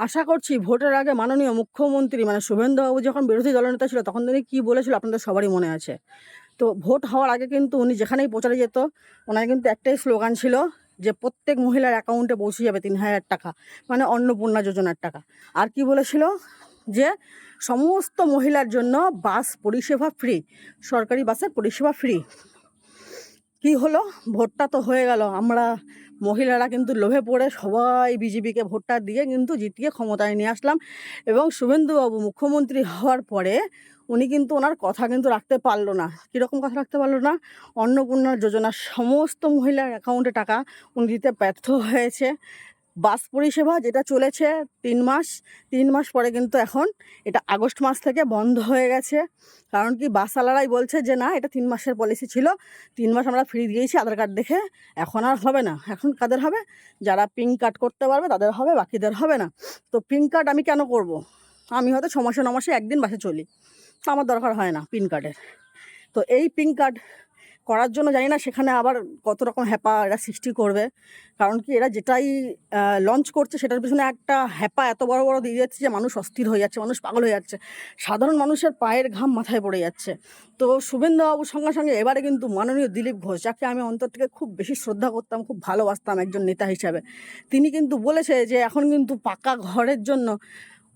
আশা করছি ভোটের আগে মাননীয় মুখ্যমন্ত্রী মানে শুভেন্দুবাবু যখন বিরোধী দলনেতা ছিল তখন তিনি কী বলেছিল আপনাদের সবারই মনে আছে। তো ভোট হওয়ার আগে কিন্তু উনি যেখানেই প্রচারে যেত ওনার কিন্তু একটাই স্লোগান ছিল যে প্রত্যেক মহিলার অ্যাকাউন্টে পৌঁছে যাবে ৩,০০০ টাকা, মানে অন্নপূর্ণা যোজনার টাকা। আর কি বলেছিল যে সমস্ত মহিলার জন্য বাস পরিষেবা ফ্রি, সরকারি বাসের পরিষেবা ফ্রি। কি হলো, ভোটটা তো হয়ে গেল, আমরা মহিলারা কিন্তু লোভে পড়ে সবাই বিজেপিকে ভোটটা দিয়ে কিন্তু জিতিয়ে ক্ষমতায় নিয়ে আসলাম। এবং শুভেন্দুবাবু মুখ্যমন্ত্রী হওয়ার পরে উনি কিন্তু ওনার কথা কিন্তু রাখতে পারলো না। কীরকম কথা রাখতে পারলো না? অন্নপূর্ণা যোজনার সমস্ত মহিলার অ্যাকাউন্টে টাকা উনি দিতে ব্যর্থ হয়েছে। বাস পরিষেবা যেটা চলেছে 3 মাস, 3 মাস পরে কিন্তু এখন এটা আগস্ট মাস থেকে বন্ধ হয়ে গেছে। কারণ কি, বাসওয়ালারাই বলছে যে না, এটা 3 মাসের পলিসি ছিল, 3 মাস আমরা ফ্রি দিয়েছি আধার কার্ড দেখে, এখন আর হবে না। এখন কাদের হবে? যারা পিঙ্ক কার্ড করতে পারবে তাদের হবে, বাকিদের হবে না। তো পিঙ্ক কার্ড আমি কেন করব? আমি হয়তো 6 মাসে 9 মাসে একদিন বাসে চলি, তো আমার দরকার হয় না পিন কার্ডের। তো এই পিঙ্ক কার্ড করার জন্য জানি না সেখানে আবার কত রকম হ্যাপা এরা সৃষ্টি করবে। কারণ কি, এরা যেটাই লঞ্চ করছে সেটার পিছনে একটা হ্যাপা এত বড় বড় দিয়ে যাচ্ছে যে মানুষ অস্থির হয়ে যাচ্ছে, মানুষ পাগল হয়ে যাচ্ছে, সাধারণ মানুষের পায়ের ঘাম মাথায় পড়ে যাচ্ছে। তো শুভেন্দুবাবুর সঙ্গে সঙ্গে এবারে কিন্তু মাননীয় দিলীপ ঘোষ, যাকে আমি অন্তর থেকে খুব বেশি শ্রদ্ধা করতাম, খুব ভালোবাসতাম একজন নেতা হিসাবে, তিনি কিন্তু বলেছে যে এখন কিন্তু পাকা ঘরের জন্য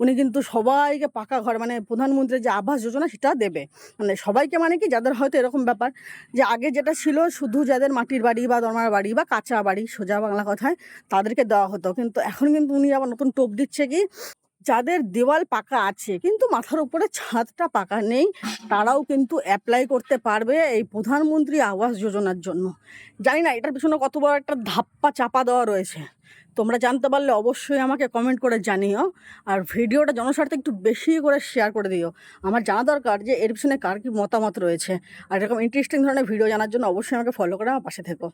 উনি কিন্তু সবাইকে পাকা ঘর, মানে প্রধানমন্ত্রীর যে আবাস যোজনা সেটা দেবে। মানে সবাইকে, মানে কি, যাদের হয়তো এরকম ব্যাপার যে আগে যেটা ছিল শুধু যাদের মাটির বাড়ি বা দরমার বাড়ি বা কাঁচা বাড়ি, সোজা বাংলা কথায়, তাদেরকে দেওয়া হতো। কিন্তু এখন কিন্তু উনি আবার নতুন টোপ দিচ্ছে কি, যাদের দেওয়াল পাকা আছে কিন্তু মাথার উপরে ছাদটা পাকা নেই, তারাও কিন্তু অ্যাপ্লাই করতে পারবে এই প্রধানমন্ত্রী আবাস যোজনার জন্য। জানি না এটার পিছনে কত বড় একটা ধাপ্পা চাপা দেওয়া রয়েছে। তোমরা জানতে পারলে অবশ্যই আমাকে কমেন্ট করে জানিও। আর ভিডিওটা জনস্বার্থে একটু বেশি করে শেয়ার করে দিও। আমার জানা দরকার যে এর পিছনে কার কী মতামত রয়েছে। আর এরকম ইন্টারেস্টিং ধরনের ভিডিও জানার জন্য অবশ্যই আমাকে ফলো করে আমার পাশে থেকো।